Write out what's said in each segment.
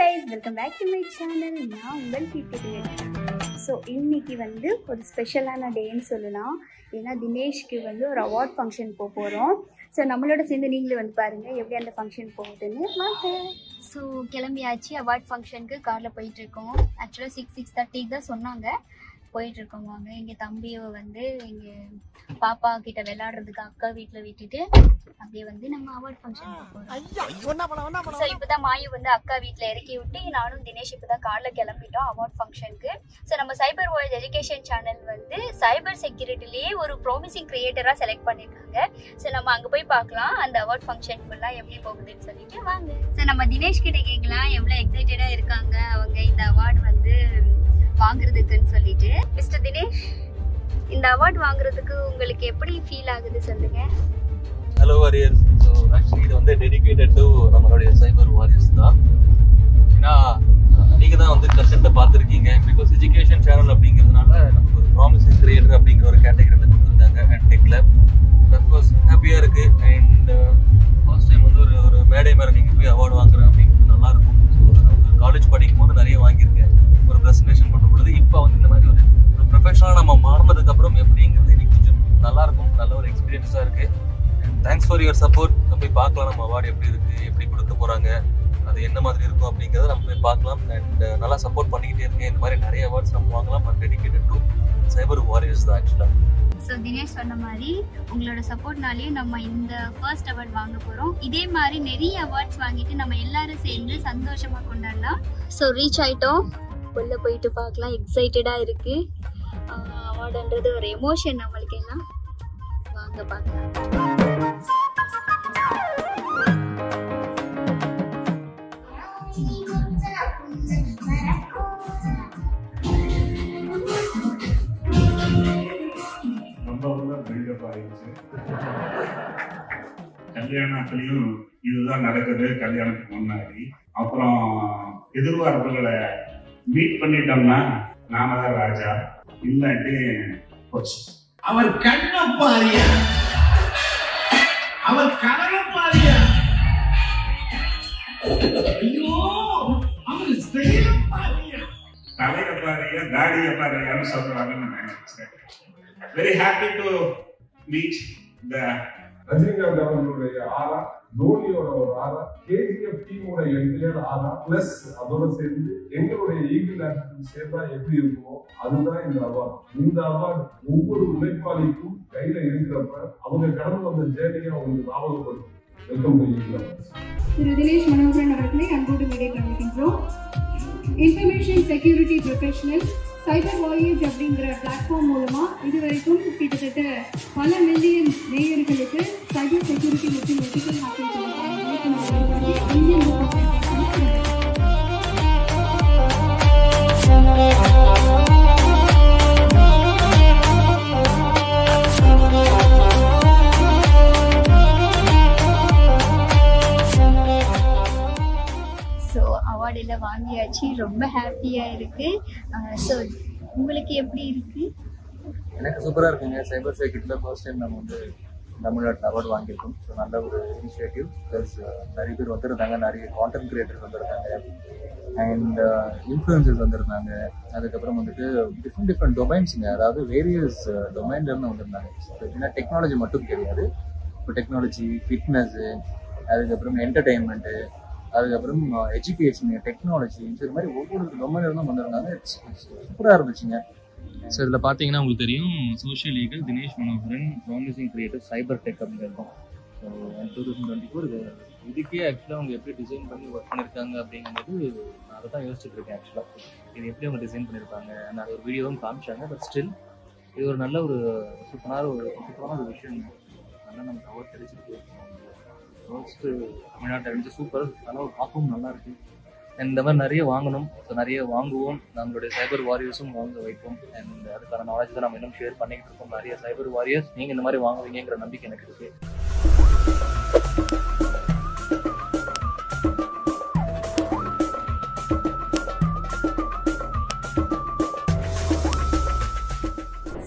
guys, welcome back to my channel. நான் உங்கள் கீர்த்தி. So இன்னைக்கு வந்து ஒரு ஸ்பெஷலான டேன்னு சொல்லலாம். ஏன்னா தினேஷ்க்கு வந்து ஒரு அவார்ட் ஃபங்க்ஷன் போகிறோம். ஸோ நம்மளோட சேர்ந்து நீங்களே வந்து பாருங்கள் எப்படி அந்த ஃபங்க்ஷன் போகுதுன்னு. வாங்க. ஸோ கிளம்பியாச்சு. அவார்ட் ஃபங்க்ஷனுக்கு காரில் போயிட்டுருக்கோம். ஆக்சுவலாக 6:30 தான் சொன்னாங்க. போயிட்டுருக்கோம். வாங்க. எங்கள் தம்பியை வந்து எங்கள் பாப்பா கிட்ட விளையாடுறதுக்கு அக்கா வீட்டில் விட்டுட்டு அப்படியே வந்து நம்ம அவார்ட் ஃபங்க்ஷன் போகிறோம். ஸோ இப்போ தான் மாயு வந்து அக்கா வீட்டில் இறக்கி விட்டு நானும் தினேஷ் இப்போ தான் காரில் கிளம்பிட்டோம் அவார்ட் ஃபங்க்ஷனுக்கு. ஸோ நம்ம சைபர் வேர்ல்ட் எஜுகேஷன் சேனல் வந்து சைபர் செக்யூரிட்டிலேயே ஒரு ப்ராமிசிங் கிரியேட்டராக செலக்ட் பண்ணியிருக்காங்க. ஸோ நம்ம அங்கே போய் பார்க்கலாம் அந்த அவார்ட் ஃபங்க்ஷன் ஃபுல்லாக எப்படி போகுதுன்னு சொல்லிட்டு வாங்க. ஸோ நம்ம தினேஷ் கிட்ட கேட்கலாம் எவ்வளோ எக்ஸைட்டடாக இருக்காங்க அவங்க இந்த அவார்டு வந்து வாங்குறதுக்குன்னு சொல்லிட்டு. மிஸ்டர் தினேஷ், இந்த அவார்ட் வாங்குறதுக்கு உங்களுக்கு எப்படி ஃபீல் ஆகுது சொல்லுங்க. Hello warriors. ஸோ ஆக்சுவலி இது வந்து டெடிகேட்டட் டு நம்மளுடைய சைபர் வாரியர்ஸ் தான். ஏன்னா நீங்கள் தான் வந்து கன்செப்டை பார்த்துருக்கீங்க. பிகாஸ் எஜுகேஷன் சேனல் அப்படிங்கிறதுனால நமக்கு ஒரு ப்ராமிசிங் கிரியேட்டர் அப்படிங்கிற ஒரு கேட்டகரியில் கொடுத்துருக்காங்க. அண்ட் டெக்ல அஃப்கோர்ஸ் ஹாப்பியாக இருக்குது. அண்ட் ஃபர்ஸ்ட் டைம் வந்து ஒரு மேடை மேலே நீங்கள் போய் அவார்டு வாங்குறேன் அப்படிங்கிறது நல்லாயிருக்கும். ஸோ நான் காலேஜ் படிக்கும் போது நிறைய வாங்கியிருக்கேன் ஒரு ப்ரெசன்டேஷன் பண்ணும் பொழுது. இப்போ வந்து இந்த மாதிரி ஒரு ப்ரொஃபஷனலாக நம்ம மாறினதுக்கப்புறம் எப்படிங்கிறது இன்னைக்கு கொஞ்சம் நல்லாயிருக்கும். நல்ல ஒரு எக்ஸ்பீரியன்ஸாக இருக்குது. Thanks for your support. நம்ம போய் பார்க்கலாம் நம்ம அவார்டு எப்படி இருக்குது, எப்படி கொடுக்க போகிறாங்க, அது என்ன மாதிரி இருக்கும் அப்படிங்கிறத நம்ம போய் பார்க்கலாம். அண்ட் நல்லா சப்போர்ட் பண்ணிக்கிட்டே இருக்கேன். இந்த மாதிரி நிறைய அவார்ட்ஸ் நம்ம வாங்கலாம். And dedicated to cyber warriors தான் ஆக்சுவலாக. ஸோ தினேஷ் சொன்ன மாதிரி உங்களோட சப்போர்ட்னாலே நம்ம இந்த ஃபர்ஸ்ட் அவார்ட் வாங்க போகிறோம். இதே மாதிரி நிறைய அவார்ட்ஸ் வாங்கிட்டு நம்ம எல்லாரும் சேர்ந்து சந்தோஷமாக கொண்டாடலாம். ஸோ ரீச் ஆகிட்டோம். உள்ளே போயிட்டு பார்க்கலாம். எக்ஸைட்டடாக இருக்குது. அவார்டுன்றது ஒரு எமோஷன் நம்மளுக்கு எல்லாம். வாங்க பார்க்கலாம். கல்யாணத்துலயும் இதுதான் நடக்குது. கல்யாணத்துக்கு முன்னாடி அப்புறம் எதிர்பார்ப்புகளை மீட் பண்ணிட்டோம்னா நாம தான் ராஜா, இல்லாட்டி போச்சு. அவர் கண்ண பாரியா, அவர் கனவு பாரியா, ஐயோ அவர் ஸ்டைல பாரியா, தலைய பாரியா, தாடிய பாரியான்னு சொல்றாங்கன்னு நினைச்சேன். Very happy to meet the Rajinikanth அவர்களுடைய ஆரா, தோனியோட ஒரு ஆரா, KGF டீமோட என்டையர் ஆரா, பிளஸ் அதோட சேர்ந்து எங்களுடைய ஈகிள் ஆக்டிவிட்டி சேர்ந்தா எப்படி இருக்குமோ அதுதான் இந்த அவார்டு. இந்த அவார்டு ஒவ்வொரு உழைப்பாளிக்கும் கையில இருக்கிறப்ப அவங்க கடந்து வந்த ஜேர்னியை அவங்களுக்கு ஞாபகப்படுத்தும். Welcome to Eagle Awards. திரு தினேஷ் மனோகரன் அவர்களை அன்போடு மேடை கவனிக்கின்றோம். Information security professional cyber warriors அப்படிங்கிற பிளாட்ஃபார்ம் மூலமாக இதுவரைக்கும் கிட்டத்தட்ட பல மில்லியன் நேயர்களுக்கு சைபர் செக்யூரிட்டி மற்றும் எத்திக்கல் ஹேக்கிங் இந்தியன் அவார்டு எல்லாம் வாங்கியாச்சு. ரொம்ப ஹாப்பியாக இருக்குது. ஸோ உங்களுக்கு எப்படி இருக்குது? எனக்கு சூப்பராக இருக்குங்க. சைபர் செக்யூரிட்டியில் ஃபர்ஸ்ட் டைம் நம்ம வந்து தமிழ்நாட்டில் அவார்டு வாங்கியிருக்கோம். ஸோ நல்ல ஒரு இனிஷியேட்டிவ். ப்ளஸ் நிறைய பேர் வந்துருந்தாங்க. நிறைய கான்டென்ட் கிரியேட்டர்ஸ் வந்துருந்தாங்க. அண்ட் இன்ஃப்ளூயன்சர்ஸ் வந்திருந்தாங்க. அதுக்கப்புறம் வந்துட்டு டிஃப்ரெண்ட் டொமைன்ஸுங்க, அதாவது வேரியஸ் டொமைன்லேருந்து வந்திருந்தாங்க. எப்படின்னா டெக்னாலஜி மட்டும் கிடையாது. இப்போ டெக்னாலஜி, ஃபிட்னஸ்ஸு, அதுக்கப்புறம் என்டர்டெயின்மெண்ட்டு, அதுக்கப்புறம் எஜுகேஷன், டெக்னாலஜி, இந்த மாதிரி ஒவ்வொரு டொமைன்லேருந்தும் வந்திருந்தாங்க. சூப்பராக இருந்துச்சுங்க. ஸோ இதில் பார்த்தீங்கன்னா உங்களுக்கு தெரியும் social Eagle Dinesh Manoharan promising creator cyber tech அப்படின்னு இருக்கும். ஸோ 2024 இதுக்கே ஆக்சுவலாக அவங்க எப்படி டிசைன் பண்ணி ஒர்க் பண்ணியிருக்காங்க அப்படிங்கும்போது நான் அதை தான் யோசிச்சுட்டு இருக்கேன். ஆக்சுவலாக இது எப்படி அவங்க டிசைன் பண்ணியிருப்பாங்க, நான் ஒரு வீடியோவும் காமிச்சாங்க. பட் ஸ்டில் இது ஒரு நல்ல ஒரு சூப்பரான ஒரு விஷயம். நல்லா நமக்கு அவார்ட் கிடைச்சிருக்கு. ஃபர்ஸ்ட்டு தமிழ்நாட்டில் இருந்து சூப்பர். நல்லா பார்க்கவும் நல்லாயிருக்கு. இந்த மாதிரி நிறைய வாங்கணும். ஸோ நிறைய வாங்குவோம். நம்மளுடைய சைபர் வாரியர்ஸும் வாங்க வைப்போம். அண்ட் அதுக்கான நாலேஜ் தான் நம்ம இன்னும் ஷேர் பண்ணிக்கிட்டு இருக்கோம். நிறைய சைபர் வாரியர்ஸ் நீங்கள் இந்த மாதிரி வாங்குவீங்கிற நம்பிக்கை எனக்கு இருக்குது.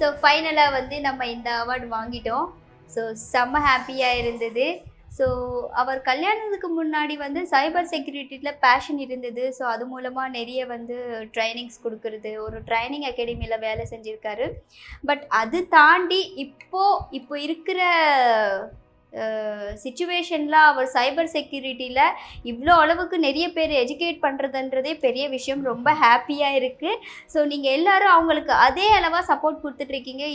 ஸோ ஃபைனலாக வந்து நம்ம இந்த அவார்டு வாங்கிட்டோம். ஸோ செம்ம ஹாப்பியாக இருந்தது. ஸோ அவர் கல்யாணத்துக்கு முன்னாடி வந்து சைபர் செக்யூரிட்டியில் பேஷன் இருந்தது. ஸோ அது மூலமாக நிறைய வந்து ட்ரைனிங்ஸ் கொடுக்குறது, ஒரு ட்ரைனிங் அகாடமியில் வேலை செஞ்சுருக்காரு. பட் அது தாண்டி இப்போ இருக்கிற சிச்சுவேஷனில் அவர் சைபர் செக்யூரிட்டியில் இவ்வளோ அளவுக்கு நிறைய பேர் எஜுகேட் பண்ணுறதுன்றதே பெரிய விஷயம். ரொம்ப ஹாப்பியாக இருக்குது. ஸோ நீங்கள் எல்லோரும் அவங்களுக்கு அதே அளவாக சப்போர்ட் கொடுத்துட்ருக்கீங்க.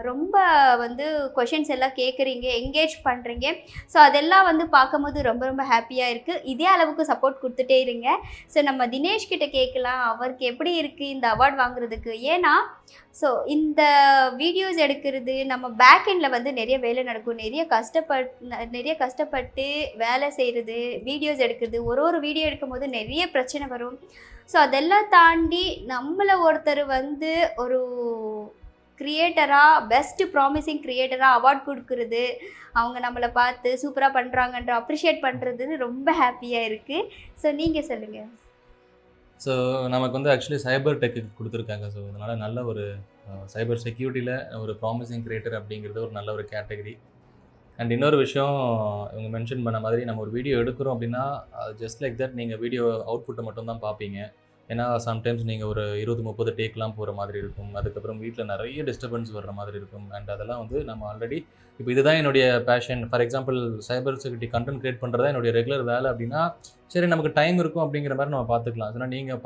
ரொம்ப வந்து கொஷின்ஸ் எல்லாம் கேட்குறீங்க, என்கேஜ் பண்ணுறீங்க. ஸோ அதெல்லாம் வந்து பார்க்கும்போது ரொம்ப ரொம்ப ஹாப்பியாக இருக்குது. இதே அளவுக்கு சப்போர்ட் கொடுத்துட்டே இருங்க. ஸோ நம்ம தினேஷ் கிட்ட கேட்கலாம், அவருக்கு எப்படி இருக்குது இந்த அவார்ட் வாங்குறதுக்கு. ஏன்னா ஸோ இந்த வீடியோஸ் எடுக்கிறது நம்ம பேக் எண்டில் வந்து நிறைய வேலை நடக்கும். நிறைய கஷ்டப்பட்டு வேலை செய்கிறது, வீடியோஸ் எடுக்கிறது, ஒரு வீடியோ எடுக்கும் போது நிறைய பிரச்சனை வரும். ஸோ அதெல்லாம் தாண்டி நம்மளை ஒருத்தர் வந்து ஒரு கிரியேட்டராக, பெஸ்ட் ப்ராமிசிங் கிரியேட்டராக அவார்ட் கொடுக்குறது, அவங்க நம்மளை பார்த்து சூப்பராக பண்ணுறாங்கன்ற அப்ரிஷியேட் பண்ணுறதுன்னு ரொம்ப ஹாப்பியாக இருக்குது. ஸோ நீங்கள் சொல்லுங்கள். ஸோ நமக்கு வந்து ஆக்சுவலி சைபர் டெக்கு கொடுத்துருக்காங்க. ஸோ அதனால் நல்ல ஒரு சைபர் செக்யூரிட்டியில் ஒரு ப்ராமிசிங் கிரியேட்டர் அப்படிங்கிறது ஒரு நல்ல ஒரு கேட்டகரி. அண்ட் இன்னொரு விஷயம், இவங்க மென்ஷன் பண்ண மாதிரி நம்ம ஒரு வீடியோ எடுக்கிறோம் அப்படின்னா ஜஸ்ட் லைக் தட் நீங்கள் வீடியோ அவுட்புட்டை மட்டும் தான் பார்ப்பீங்க. ஏன்னா சம்டைம்ஸ் நீங்கள் ஒரு 20-30 டேக்லாம் போகிற மாதிரி இருக்கும். அதுக்கப்புறம் வீட்டில் நிறைய டிஸ்டர்பன்ஸ் வர்ற மாதிரி இருக்கும். அண்ட் அதெல்லாம் வந்து நம்ம ஆல்ரெடி இப்போ இதுதான் என்னுடைய passion, for example cyber security content create பண்ணுறதா என்னுடைய ரெகுலர் வேலை அப்படின்னா சரி நமக்கு டைம் இருக்கும் அப்படிங்கிற மாதிரி நம்ம பார்த்துக்கலாம். ஏன்னா நீங்கள்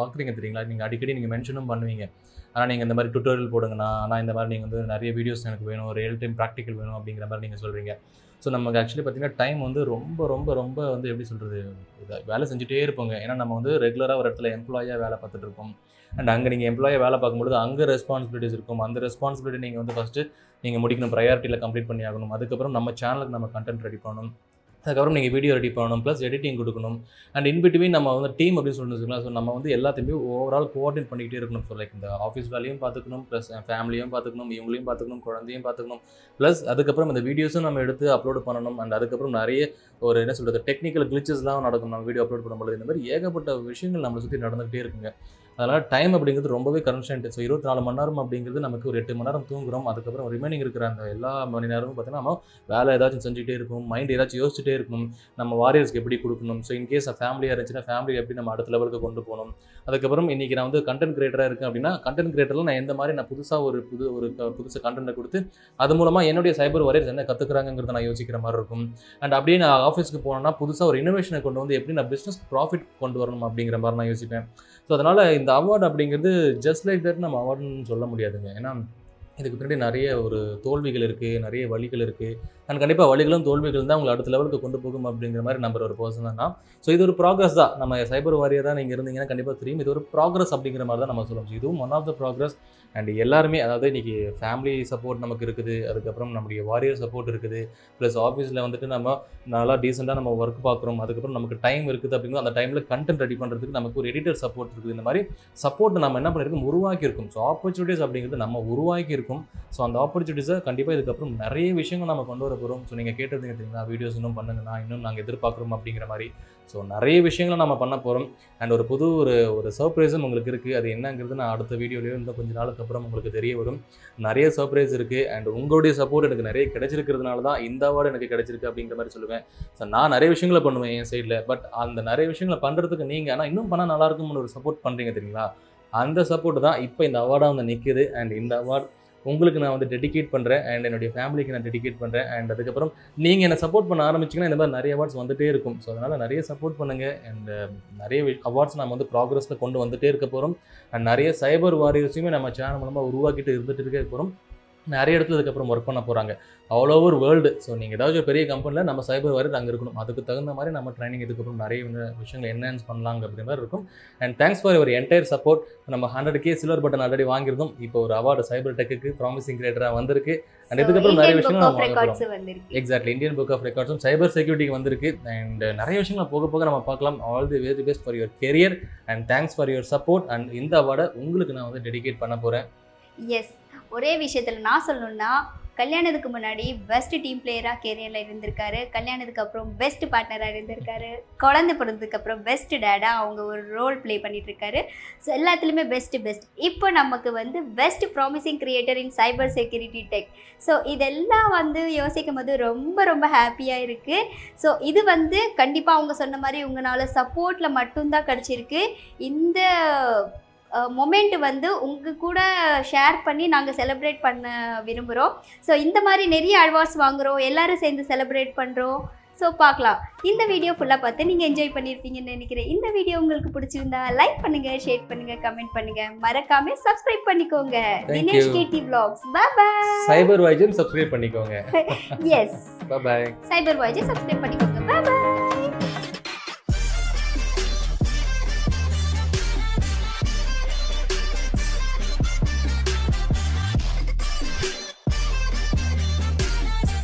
பார்க்குறீங்க தெரியுங்களா, நீங்கள் அடிக்கடி நீங்கள் மென்ஷனும் பண்ணுவீங்க. ஆனால் நீங்கள் இந்த மாதிரி டுட்டோரியல் போடுங்கண்ணா, ஆனால் இந்த மாதிரி நீங்கள் வந்து நிறைய வீடியோஸ் எனக்கு வேணும், ரியல் டைம் ப்ராக்டிக்கல் வேணும் அப்படிங்கிற மாதிரி நீங்கள் சொல்கிறீங்க. ஸோ நமக்கு ஆக்சுவலி பார்த்திங்கன்னா டைம் வந்து ரொம்ப ரொம்ப ரொம்ப வந்து எப்படி சொல்கிறது, வேலை செஞ்சுட்டே இருப்போங்க. ஏன்னா நம்ம வந்து ரெகுலராக ஒரு இடத்துல எம்ப்ளாயாக வேலை பார்த்துட்டு இருக்கோம். அண்ட் அங்கே நீங்கள் எம்ப்ளாயாக வேலை பார்க்கும்போது அங்கே ரெஸ்பான்சிபிலிட்டிஸ் இருக்கும். அந்த ரெஸ்பான்சிபிலிட்டி நீங்கள் வந்து ஃபஸ்ட்டு நீங்கள் முடிக்கணும், ப்ரையாரிட்டியில் கம்ப்ளீட் பண்ணி ஆகணும். அதுக்கப்புறம் நம்ம சேனலுக்கு நம்ம கண்டென்ட் ரெடி பண்ணணும். அதுக்கப்புறம் நீங்கள் வீடியோ ரெடி பண்ணணும், ப்ளஸ் எடிட்டிங் கொடுக்கணும். அண்ட் இன்பிட்வீன் நம்ம வந்து டீம் அப்படின்னு சொல்லிட்டு வச்சுக்கலாம். ஸோ நம்ம வந்து எல்லாத்தையுமே ஓவரால் கோஆர்டினேட் பண்ணிக்கிட்டே இருக்கணும். ஸோ லைக் இந்த ஆஃபீஸ் வேலையும் பார்த்துக்கணும், ப்ளஸ் ஃபேமிலியும் பார்த்துக்கணும், இவங்களையும் பார்த்துக்கணும், குழந்தையும் பார்த்துக்கணும். ப்ளஸ் அதுக்கப்புறம் இந்த வீடியோஸும் நம்ம எடுத்து அப்லோட் பண்ணணும். அண்ட் அதுக்கப்புறம் நிறைய ஒரு என்ன சொல்கிறது டெக்னிக்கல் கிளிச்சஸ்லாம் நடக்கும் நம்ம வீடியோ அப்லோட் பண்ணும்போது. இந்த மாதிரி ஏகப்பட்ட விஷயங்கள் நம்மளை சுற்றி நடந்துகிட்டே இருக்குங்க. அதனால் டைம் அப்படிங்கிறது ரொம்பவே கன்ஸ்டன்ட். ஸோ 24 மணி நேரம் அப்படிங்கிறது நமக்கு ஒரு 8 மணி நேரம் தூங்குறோம். அதுக்கப்புறம் ரிமைனிங் இருக்கிற அந்த எல்லா மணி நேரமும் பார்த்தீங்கன்னா நம்ம வேலை ஏதாச்சும் செஞ்சுட்டே இருக்கும், மைண்ட் ஏதாச்சும் யோசிச்சுட்டே இருக்கணும், நம்ம வாரியர்ஸ்க்கு எப்படி கொடுக்கணும். ஸோ இன்கேஸ் ஃபேமிலியாக இருந்துச்சுன்னா ஃபேமிலி எப்படி நம்ம அடுத்த லெவலுக்கு கொண்டு போகணும். அதுக்கப்புறம் இன்றைக்கி நான் வந்து கண்டென்ட் கிரியேட்டராக இருக்கேன் அப்படின்னா கண்டென்ட் கிரியேட்டரில் நான் எந்த மாதிரி நான் புதுசாக ஒரு புதுசு கண்டென்ட்டை கொடுத்து அது மூலமாக என்னுடைய சைபர் வாரியர்ஸ் என்ன கற்றுக்குறாங்கிறத நான் யோசிக்கிற மாதிரி இருக்கும். அண்ட் அப்படியே நான் ஆஃபீஸ்க்கு போனோன்னா புதுசாக ஒரு இனோவேஷனை கொண்டு வந்து எப்படி நான் பிஸ்னஸ் ப்ராஃபிட் கொண்டு வரணும் அப்படிங்கிற மாதிரி நான் யோசிப்பேன். ஸோ அதனால் இந்த அவார்டு அப்படிங்கிறது ஜஸ்ட் லைக் தட் நம்ம அவார்டுன்னு சொல்ல முடியாதுங்க. ஏன்னா இதுக்கு பின்னாடி நிறைய ஒரு தோல்விகள் இருக்குது, நிறைய வழிகள் இருக்குது. அண்ட் கண்டிப்பாக வழிகளும் தோல்விகள் தான் உங்களை அடுத்த லெவலுக்கு கொண்டு போகும் அப்படிங்கிற மாதிரி நம்புற ஒரு பர்சன் தான் நான். ஸோ இது ஒரு ப்ராக்ரஸ் தான். நம்ம சைபர் வாரியராக நீங்கள் இருந்தீங்கன்னா கண்டிப்பாக தெரியும், இது ஒரு ப்ராக்ரஸ் அப்படிங்கிற மாதிரி தான் நம்ம சொல்லணும். இதுவும் one of the progress. And எல்லாருமே அதாவது இன்றைக்கி ஃபேமிலி சப்போர்ட் நமக்கு இருக்குது, அதுக்கப்புறம் நம்முடைய வாரியர் சப்போர்ட் இருக்குது, ப்ளஸ் ஆஃபீஸில் வந்துட்டு நம்ம நல்லா டீசெண்டாக நம்ம ஒர்க் பார்க்குறோம், அதுக்கப்புறம் நமக்கு டைம் இருக்குது அப்படிங்கிறது அந்த டைமில் கண்டென்ட் ரெடி பண்ணுறதுக்கு நமக்கு ஒரு எடிட்டர் சப்போர்ட் இருக்குது. இந்த மாதிரி சப்போர்ட் நம்ம என்ன பண்ணியிருக்கோம், உருவாக்கியிருக்கோம். ஸோ ஆப்பர்ச்சுனிட்டிஸ் அப்படிங்கிறது நம்ம உருவாக்கியிருக்கோம். ஸோ அந்த ஆப்பர்ச்சுனிட்டிஸை கண்டிப்பாக இதுக்கப்புறம் நிறைய விஷயங்கள் நம்ம கொண்டு வர போகிறோம். ஸோ நீங்கள் கேட்டதுங்க தெரியுங்களா, வீடியோஸ் இன்னும் பண்ணுங்கண்ணா, இன்னும் நாங்கள் எதிர்பார்க்குறோம் அப்படிங்கிற மாதிரி. ஸோ நிறைய விஷயங்களை நம்ம பண்ண போகிறோம். அண்ட் ஒரு புது ஒரு சர்ப்ரைஸும் உங்களுக்கு இருக்குது. அது என்னங்கிறது நான் அடுத்த வீடியோலேயோ இன்னும் கொஞ்சம் நாளுக்கு அப்புறம் உங்களுக்கு தெரிய வரும். நிறைய சர்ப்ரைஸ் இருக்குது. அண்ட் உங்களுடைய சப்போர்ட் எனக்கு நிறைய கிடைச்சிருக்கிறதுனால தான் இந்த அவார்டு எனக்கு கிடைச்சிருக்கு அப்படிங்கிற மாதிரி சொல்லுவேன். ஸோ நான் நிறைய விஷயங்களை பண்ணுவேன் என் சைடில். பட் அந்த நிறைய விஷயங்களை பண்ணுறதுக்கு நீங்கள் ஆனால் இன்னும் பண்ணால் நல்லாயிருக்கும்னு ஒரு சப்போர்ட் பண்ணுறீங்க தெரியுங்களா, அந்த சப்போர்ட் தான் இப்போ இந்த அவார்டாக வந்து நிற்கிது. அண்ட் இந்த அவார்டு உங்களுக்கு நான் வந்து டெடிகேட் பண்ணுறேன். அண்ட் என்னுடைய ஃபேமிலிக்கு நான் டெடிகேட் பண்ணுறேன். அண்ட் அதுக்கப்புறம் நீங்கள் என்னை சப்போர்ட் பண்ண ஆரம்பிச்சிங்கன்னா இந்த மாதிரி நிறைய அவார்ட்ஸ் வந்துகிட்டே இருக்கும். ஸோ அதனால் நிறைய சப்போர்ட் பண்ணுங்கள். அண்ட் நிறைய அவார்ட்ஸ் நம்ம வந்து ப்ராக்ரஸில் கொண்டு வந்துகிட்டே இருக்க போகிறோம். அண்ட் நிறைய சைபர் வாரியர்ஸையுமே நம்ம சேனல் மூலமாக உருவாக்கிட்டு இருந்துகிட்டு இருக்க போகிறோம். நிறைய இடத்துல இதுக்கப்புறம் ஒர்க் பண்ண போகிறாங்க ஆல் ஓவர் வேர்ல்டு. ஸோ நீங்கள் ஏதாச்சும் ஒரு பெரிய கம்பெனியில் நம்ம சைபர் வாரியர் அங்கே இருக்கணும். அதுக்கு தகுந்த மாதிரி நம்ம ட்ரைனிங் இதுக்கப்புறம் நிறைய விஷயங்கள் என்ஹான்ஸ் பண்ணலாங்க அப்படிங்கிற மாதிரி இருக்கும். And thanks for your entire support. நம்ம 100K சில்வர் பட்டன் ஆல்ரெடி வாங்கியிருந்தோம். இப்போ ஒரு அவார்டு சைபர் டெக்குக்கு ப்ராமிசிங் கிரியேட்டராக வந்திருக்கு. அண்ட் இதுக்கப்புறம் நிறைய விஷயங்கள் நம்ம பார்க்கலாம். எக்ஸாக்ட்லி, இந்தியன் புக் ஆஃப் ரெக்கார்ட்ஸும் சைபர் செக்யூரிட்டிக்கு வந்திருக்கு. அண்ட் நிறைய விஷயங்கள் போக போக நம்ம பார்க்கலாம். All the very best for your career. And thanks for your support. And இந்த அவார்டை உங்களுக்கு நான் வந்து டெடிகேட் பண்ண போகிறேன். எஸ், ஒரே விஷயத்தில் நான் சொல்லணுன்னா கல்யாணத்துக்கு முன்னாடி பெஸ்ட் டீம் பிளேயராக கேரியரில் இருந்திருக்காரு. கல்யாணத்துக்கு அப்புறம் பெஸ்ட் பார்ட்னராக இருந்திருக்காரு. குழந்தை பிறந்ததுக்கு அப்புறம் பெஸ்ட் டேடாக அவங்க ஒரு ரோல் ப்ளே பண்ணிட்டு இருக்காரு. ஸோ எல்லாத்துலேயுமே பெஸ்ட். இப்போ நமக்கு வந்து பெஸ்ட் ப்ராமிசிங் கிரியேட்டர் இன் சைபர் செக்யூரிட்டி டெக். ஸோ இதெல்லாம் வந்து யோசிக்கும் போது ரொம்ப ரொம்ப ஹாப்பியாக இருக்குது. ஸோ இது வந்து கண்டிப்பாக அவங்க சொன்ன மாதிரி உங்களால் சப்போர்ட்டில் மட்டும்தான் கிடச்சிருக்கு. இந்த மொமெண்ட் வந்து உங்கள் கூட ஷேர் பண்ணி நாங்கள் செலிப்ரேட் பண்ண விரும்புகிறோம். ஸோ இந்த மாதிரி நிறைய அவார்ட்ஸ் வாங்குகிறோம், எல்லோரும் சேர்ந்து செலிப்ரேட் பண்ணுறோம். ஸோ பார்க்கலாம். இந்த வீடியோ ஃபுல்லாக பார்த்து நீங்கள் என்ஜாய் பண்ணியிருப்பீங்கன்னு நினைக்கிறேன். இந்த வீடியோ உங்களுக்கு பிடிச்சிருந்தா லைக் பண்ணுங்கள், ஷேர் பண்ணுங்கள், கமெண்ட் பண்ணுங்கள். மறக்காமல் சப்ஸ்கிரைப் பண்ணிக்கோங்க. Dinesh KD vlogs. Bye bye. Cyber வாய்ஜன் சப்ஸ்கிரைப் பண்ணிக்கோங்க. Yes, bye bye. சைபர் வாய்ஜன் சப்ஸ்கிரைப் பண்ணிக்கோங்க. Bye bye.